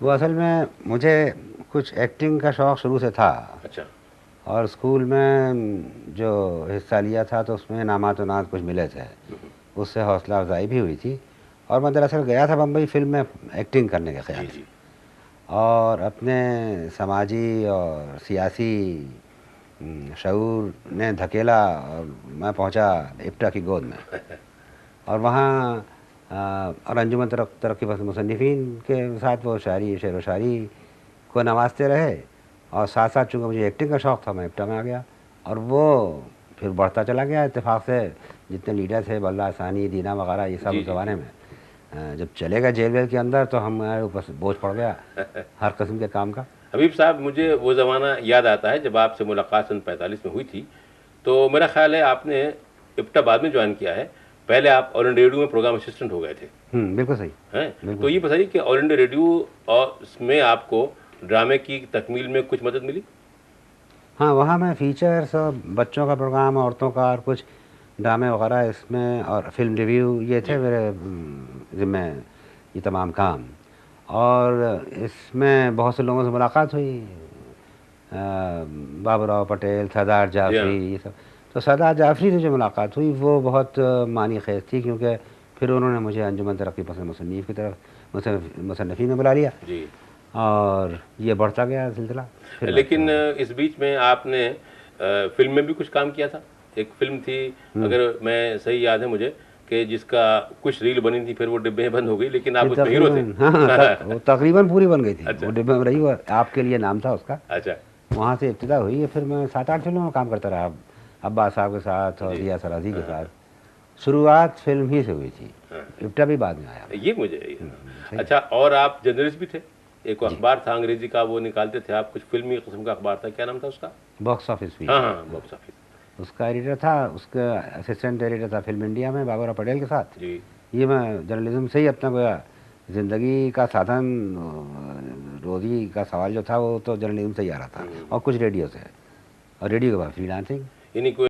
वो असल में मुझे कुछ एक्टिंग का शौक़ शुरू से था। अच्छा। और स्कूल में जो हिस्सा लिया था तो उसमें इनामात वनात कुछ मिले थे, उससे हौसला अफ़ज़ाई भी हुई थी। और मैं दरअसल गया था बम्बई फ़िल्म में एक्टिंग करने के जी, ख़्याल से, जी। और अपने समाजी और सियासी शऊर ने धकेला और मैं पहुंचा इप्टा की गोद में। और वहाँ और अंजुमन तरक्की पसंद मुसन्निफ़ीन के साथ वो शेर व शायरी को नवाजते रहे, और साथ साथ चूँकि मुझे एक्टिंग का शौक़ था, मैं इप्टा में आ गया। और वो फिर बढ़ता चला गया। इत्तेफाक से जितने लीडर थे, बल्ला सानी, दीना वगैरह, ये सब जी, उस जी, ज़माने जी। में जब चले गए जेल वेल के अंदर, तो हमारे ऊपर से बोझ पड़ गया हर किस्म के काम का। हबीब साहब, मुझे वो ज़माना याद आता है जब आपसे मुलाकात सन 45 में हुई थी, तो मेरा ख़्याल है आपने इप्टा बाद में जॉइन किया है, पहले आप ऑल इंडिया रेडियो में प्रोग्राम असिस्टेंट हो गए थे। बिल्कुल सही, हैं? बिल्कुल तो ये सही। बताइए कि ऑल इंडिया रेडियो में आपको ड्रामे की तकमील में कुछ मदद मिली? हाँ, वहाँ मैं फ़ीचर्स और बच्चों का प्रोग्राम, औरतों का, और कुछ ड्रामे वगैरह इसमें, और फ़िल्म रिव्यू, ये थे जी। मेरे ज़िम्मे ये तमाम काम। और इसमें बहुत से लोगों से मुलाकात हुई, बाबूराव पटेल, सरदार जी जाफ़री, हाँ। ये सब। तो सरदार जाफ़री से जो मुलाकात हुई वो बहुत मानी ख़ेज़ थी, क्योंकि फिर उन्होंने मुझे अंजुमन तरक्की पसंद मुसन्निफ़ की तरफ, मुसन्निफ़ीन में बुला लिया, जी। और ये बढ़ता गया सिलसिला। फिर मैं लेकिन एक्टर हो इस बीच में आपने फ़िल्म में भी कुछ काम किया था। एक फ़िल्म थी, गया। अगर मैं सही याद है मुझे, कि जिसका कुछ रील बनी थी, फिर वो डिब्बे में बंद हो गई, लेकिन ये आप उसमें हीरो थे। तकरीबन, हाँ, हाँ, वो तकरीबन पूरी बन गई थी। वो अच्छा, डिब्बे में रही, वो आपके लिए नाम था उसका। अच्छा। वहाँ से इब्तिदा हुई है, फिर मैं 7-8 फ़िल्मों में काम करता रहा। अब्बास साहब के साथ और जी। दिया सराज़ी के हाँ, हाँ, साथ। शुरुआत फ़िल्म ही से हुई थी, हाँ। इब्टा भी बाद में आया मैं। ये मुझे सही है। अच्छा, और आप जर्नलिस्ट भी थे? एक जी, अखबार था अंग्रेज़ी का, वो निकालते थे आप, कुछ फ़िल्मी किस्म का अखबार था, क्या नाम था उसका? बॉक्स ऑफिस हाँ, वीक। हाँ, हाँ, बॉक्स ऑफिस। उसका एडिटर था, उसका असिस्टेंट एडिटर था फ़िल्म इंडिया में बाबूराव पटेल के साथ। जी। ये मैं जर्नलिज़्म से ही अपना गोया ज़िंदगी का साधन, रोज़ी का सवाल जो था वो तो जर्नलिज़्म से ही आ रहा था, हुँ। और कुछ रेडियो से, और रेडियो के बाद फ्रीलांसिंग। यानी कोई